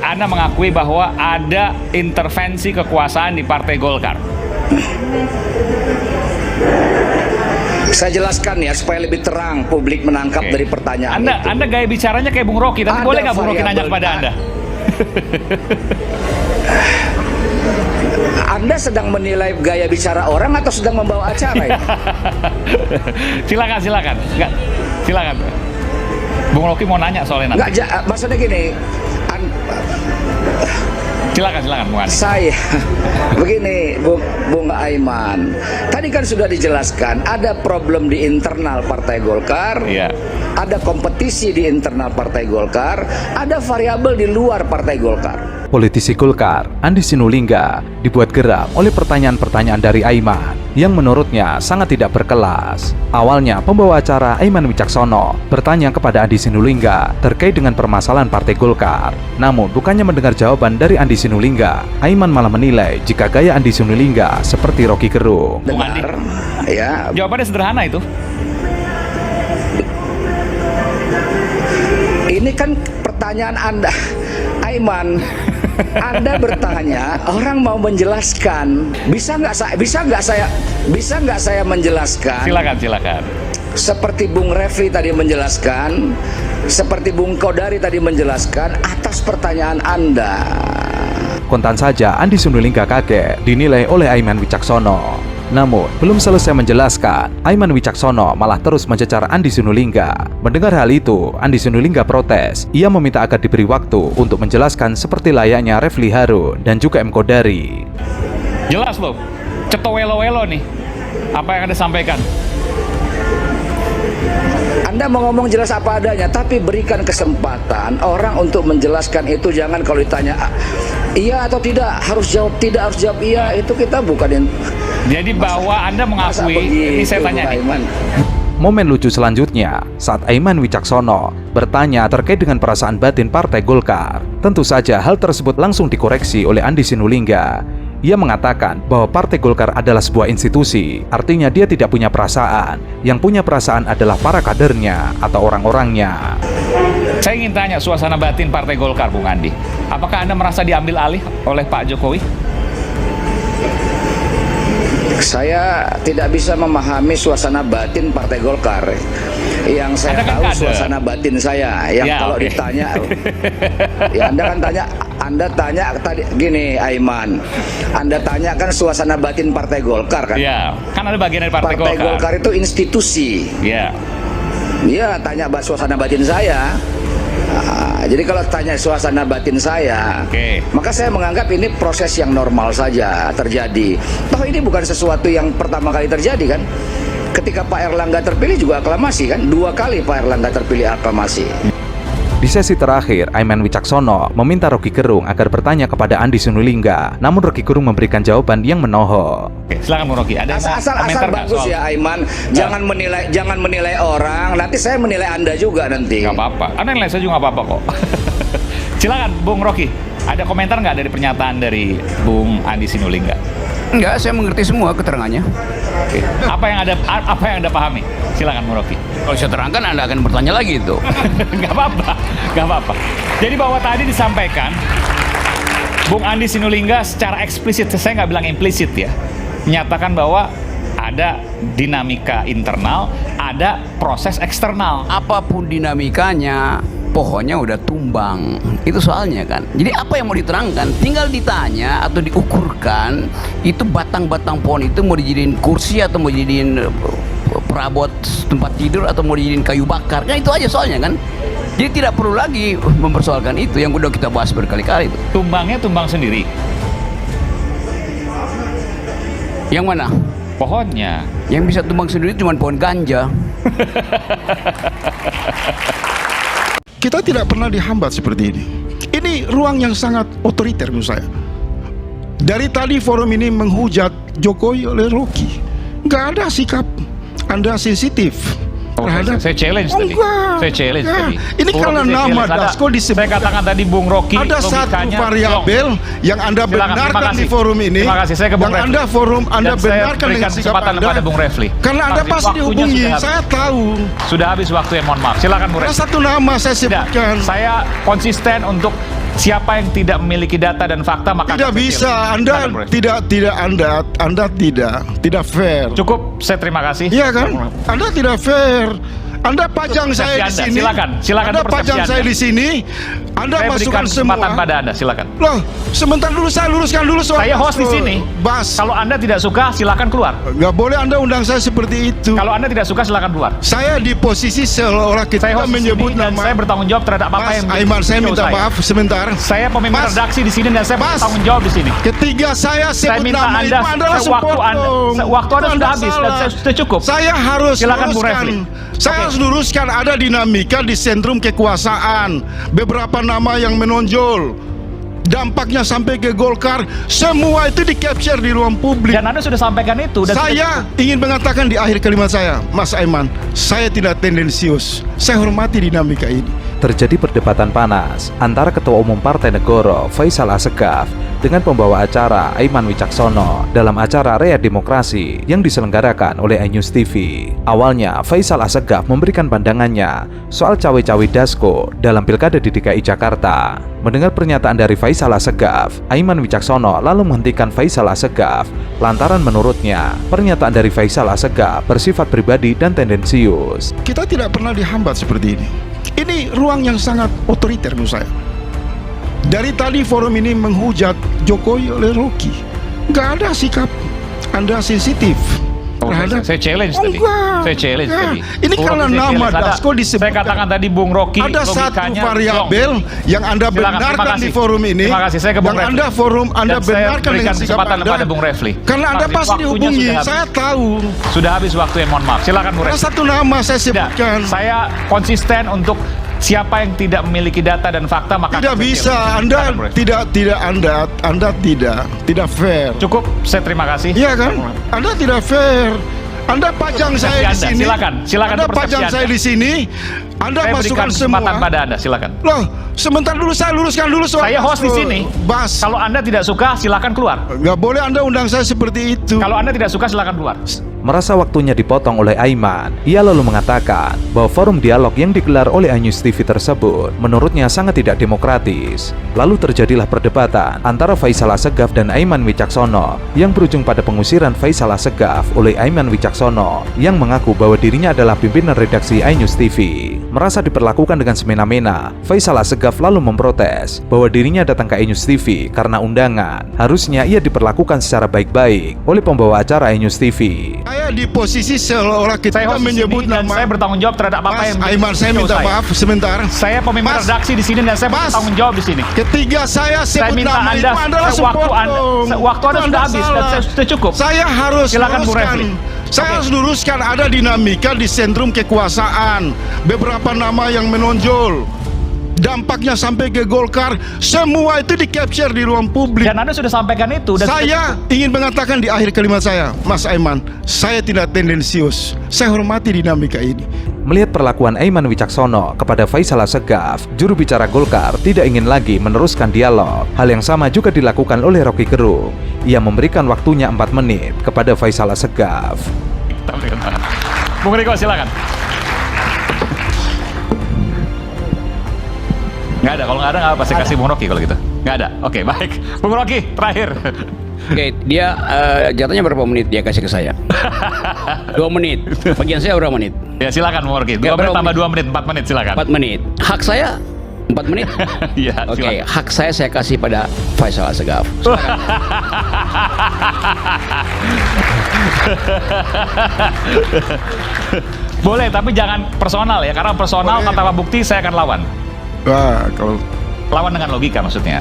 Anda mengakui bahwa ada intervensi kekuasaan di Partai Golkar. Saya jelaskan ya supaya lebih terang publik menangkap dari pertanyaan itu. Anda gaya bicaranya kayak Bung Rocky, tapi boleh nggak Bung Rocky nanya kepada Anda? Anda sedang menilai gaya bicara orang atau sedang membawa acara ya? Silakan. Nggak, silakan. Bung Rocky mau nanya soalnya nanti. Maksudnya gini, Silakan Bung Andi. saya begini, Bung Aiman. Tadi kan sudah dijelaskan ada problem di internal Partai Golkar, ada kompetisi di internal Partai Golkar, ada variabel di luar Partai Golkar. Politisi Golkar, Andi Sinulinga, dibuat geram oleh pertanyaan-pertanyaan dari Aiman yang menurutnya sangat tidak berkelas. Awalnya, pembawa acara Aiman Wicaksono bertanya kepada Andi Sinulinga terkait dengan permasalahan Partai Golkar. Namun, bukannya mendengar jawaban dari Andi Sinulinga, Aiman malah menilai jika gaya Andi Sinulinga seperti Rocky Gerung. Benar, ya. Jawabannya sederhana itu. Ini kan pertanyaan Anda, Aiman. Anda bertanya, orang mau menjelaskan. Bisa nggak saya menjelaskan? Silakan. Seperti Bung Refli tadi menjelaskan, seperti Bung Kodari tadi menjelaskan atas pertanyaan Anda. Kontan saja Andi Sinulinga kaget dinilai oleh Aiman Wicaksono. Namun, belum selesai menjelaskan, Aiman Wicaksono malah terus mencecar Andi Sinulinga. Mendengar hal itu, Andi Sinulinga protes. Ia meminta agar diberi waktu untuk menjelaskan seperti layaknya Refli Harun dan juga M. Kodari. Jelas loh, cetowelo-welo nih. Apa yang Anda sampaikan? Anda mau ngomong jelas apa adanya, tapi berikan kesempatan orang untuk menjelaskan itu. Jangan kalau ditanya iya atau tidak, harus jawab tidak, harus jawab iya. Itu kita bukan yang... Jadi bahwa Anda mengakui, ini saya tanya nih. Momen lucu selanjutnya saat Aiman Wicaksono bertanya terkait dengan perasaan batin Partai Golkar. Tentu saja hal tersebut langsung dikoreksi oleh Andi Sinulinga. Ia mengatakan bahwa Partai Golkar adalah sebuah institusi, artinya dia tidak punya perasaan. Yang punya perasaan adalah para kadernya atau orang-orangnya. Saya ingin tanya suasana batin Partai Golkar, Bung Andi. Apakah Anda merasa diambil alih oleh Pak Jokowi? Saya tidak bisa memahami suasana batin Partai Golkar. Yang saya tahu suasana batin saya. Yang kalau ditanya, ya Anda tanya tadi gini, Aiman. Anda tanya kan suasana batin Partai Golkar kan? Iya, kan ada bagian dari Partai Golkar. Partai Golkar itu institusi. Iya. Iya, tanya suasana batin saya. Jadi kalau tanya suasana batin saya, maka saya menganggap ini proses yang normal saja terjadi. Toh ini bukan sesuatu yang pertama kali terjadi kan? Ketika Pak Erlangga terpilih juga aklamasi kan? 2 kali Pak Erlangga terpilih aklamasi. Di sesi terakhir, Aiman Wicaksono meminta Rocky Gerung agar bertanya kepada Andi Sinulinga. Namun Rocky Gerung memberikan jawaban yang menohok. Silakan Bung Rocky. Ada asal bagus soal... ya Aiman. Jangan menilai orang. Nanti saya menilai Anda juga nanti. Gak apa-apa. Anda nilai saya juga gak apa-apa kok. Silakan Bung Rocky. Ada komentar nggak dari pernyataan dari Bung Andi Sinulinga? Enggak, saya mengerti semua keterangannya. Apa yang Anda pahami? Silakan Bung Rocky. Kalau saya terangkan Anda akan bertanya lagi itu. Gak apa-apa. Jadi bahwa tadi disampaikan Bung Andi Sinulinga secara eksplisit, saya nggak bilang implisit ya, menyatakan bahwa ada dinamika internal, ada proses eksternal. Apapun dinamikanya, pohonnya udah tumbang. Itu soalnya kan. Jadi apa yang mau diterangkan? Tinggal ditanya atau diukurkan itu batang-batang pohon itu mau dijadiin kursi atau mau dijadiin perabot tempat tidur atau mau dijadiin kayu bakar. Kan itu aja soalnya kan. Jadi tidak perlu lagi mempersoalkan itu yang udah kita bahas berkali-kali itu. Tumbangnya tumbang sendiri. Yang mana? Pohonnya. Yang bisa tumbang sendiri cuma pohon ganja. Kita tidak pernah dihambat seperti ini. Ini ruang yang sangat otoriter menurut saya. Dari tadi forum ini menghujat Jokowi oleh Rocky. Nggak ada sikap Anda sensitif. Saya challenge tadi. Saya challenge tadi. Ini karena nama Dasko disebut. Saya katakan tadi Bung Rocky. Ada satu variabel yang Anda benarkan di forum ini. Terima kasih. Saya ke Bung Refli. Anda benarkan dengan sikap Anda. Kepada Bung Refli. Karena Anda pasti dihubungi. Saya tahu. Sudah habis waktu, mohon maaf. Silakan Bung Refli. Ada satu nama saya sebutkan. Saya konsisten untuk siapa yang tidak memiliki data dan fakta maka Tidak akan kecil. bisa, Anda tidak fair. Cukup, saya terima kasih. Iya kan? Anda tidak fair. Anda pajang saya di Anda. sini. Silakan Anda itu persepsi pajang Anda. saya di sini. Anda Saya berikan masukkan semua. kesempatan pada Anda, silakan. Loh, sebentar dulu saya luruskan dulu soal Saya host di Bas. sini. Bas, Kalau Anda tidak suka, silakan keluar. nggak boleh Anda undang saya seperti itu. Kalau Anda tidak suka, silakan keluar. Saya di posisi seolah-olah Saya kita host di menyebut sini dan nama. saya bertanggung jawab terhadap apa Mas yang Aiman, saya video minta maaf sebentar. Saya pemimpin Mas, redaksi di sini dan saya Mas. bertanggung jawab di sini. Ketika saya Saya sebut minta nama Anda, itu Anda langsung waktu Anda potong. waktu Anda Itu sudah habis dan salah. sudah cukup. Saya harus Silakan, Bung luruskan. Refli. Saya Oke. harus luruskan ada dinamika di sentrum kekuasaan. Beberapa nama yang menonjol. Dampaknya sampai ke Golkar, semua itu di-capture di ruang publik. Dan Anda sudah sampaikan itu dan Saya ingin mengatakan di akhir kalimat saya, Mas Aiman, saya tidak tendensius. Saya hormati dinamika ini. Terjadi perdebatan panas antara Ketua Umum Partai Negoro Faisal Assegaf dengan pembawa acara Aiman Wicaksono dalam acara Rea Demokrasi yang diselenggarakan oleh iNews TV. Awalnya, Faisal Assegaf memberikan pandangannya soal cawe-cawe Dasko dalam Pilkada di DKI Jakarta. Mendengar pernyataan dari Faisal Assegaf, Aiman Wicaksono lalu menghentikan Faisal Assegaf lantaran menurutnya pernyataan dari Faisal Assegaf bersifat pribadi dan tendensius. Kita tidak pernah dihambat seperti ini. Ini ruang yang sangat otoriter menurut saya. Dari tadi forum ini menghujat Jokowi oleh Rocky. Nggak ada sikap Anda sensitif. terhadap. Saya challenge tadi. Enggak. Saya challenge Ya, tadi. ini Bung karena Rocky, saya nama challenge. Dasko disebutkan. Saya katakan tadi Bung Rocky. Ada satu logikanya variabel zonk. yang Anda Silakan, terima benarkan di kasih. forum ini. Terima kasih, saya ke Bung yang Refli. Anda forum Anda Dan saya benarkan berikan dengan sikap kesempatan Anda. kepada Bung Refli. Karena Anda Waktunya pasti sudah dihubungi. habis. Saya tahu. Sudah habis waktunya, mohon maaf. Silakan Bung Ada Refli. satu nama saya Tidak, sebutkan. saya konsisten untuk siapa yang tidak memiliki data dan fakta maka Tidak akan bisa. kecil. Anda Silakan, Bung Refli. Anda tidak fair. Cukup, saya terima kasih. Iya kan? Anda tidak fair. Anda pajang Persepsi saya di Anda. sini. Silakan Anda itu persepsi pajang Anda. saya di sini. Anda Saya berikan masukkan semua. kesempatan pada Anda, silakan. Loh, sebentar dulu saya luruskan dulu soal. Saya host di sini. Bas. Kalau Anda tidak suka, silakan keluar. Nggak boleh Anda undang saya seperti itu. Kalau Anda tidak suka, silakan keluar. Merasa waktunya dipotong oleh Aiman, ia lalu mengatakan bahwa forum dialog yang digelar oleh iNews TV tersebut menurutnya sangat tidak demokratis. Lalu terjadilah perdebatan antara Faisal Assegaf dan Aiman Wicaksono yang berujung pada pengusiran Faisal Assegaf oleh Aiman Wicaksono yang mengaku bahwa dirinya adalah pimpinan redaksi iNews TV. Merasa diperlakukan dengan semena-mena, Faisal Assegaf lalu memprotes bahwa dirinya datang ke iNews TV karena undangan. Harusnya ia diperlakukan secara baik-baik oleh pembawa acara iNews TV. Saya di posisi seolah-olah kita Saya host di menyebut sini dan nama. saya bertanggung jawab terhadap apa Mas yang Aiman, saya video minta maaf sebentar. Saya pemimpin Mas, redaksi di sini dan saya Mas. bertanggung jawab di sini. Ketika saya Saya sebut minta nama Anda, itu Anda langsung waktu potong. waktu Anda Itu sudah habis dan salah. sudah cukup. Saya harus Silakan, Bung luruskan. Refli. Saya Oke. harus luruskan ada dinamika di sentrum kekuasaan. Beberapa nama yang menonjol. Dampaknya sampai ke Golkar, semua itu di-capture di ruang publik. Dan Anda sudah sampaikan itu dan Saya ingin mengatakan di akhir kalimat saya, Mas Aiman, saya tidak tendensius. Saya hormati dinamika ini. Melihat perlakuan Aiman Wicaksono kepada Faisal Assegaf, juru bicara Golkar tidak ingin lagi meneruskan dialog. Hal yang sama juga dilakukan oleh Rocky Gerung. Ia memberikan waktunya 4 menit kepada Faisal Assegaf. Bung Riko, silakan. Nggak ada, kalau nggak ada nggak apa, saya kasih Bung Rocky kalau gitu. Nggak ada, oke baik. Bung Rocky, terakhir. Oke, dia jatuhnya berapa menit dia kasih ke saya? 2 menit. Bagian saya berapa menit? Ya silakan Bung Rocky, 2 Nggak, menit berapa tambah menit? 2 menit, 4 menit silakan. 4 menit. Hak saya 4 menit. Iya, Oke, silakan. hak saya kasih pada Faisal Assegaf. Boleh, tapi jangan personal ya, karena personal Boleh. tanpa bukti saya akan lawan. Wah, kalau Lawan dengan logika maksudnya.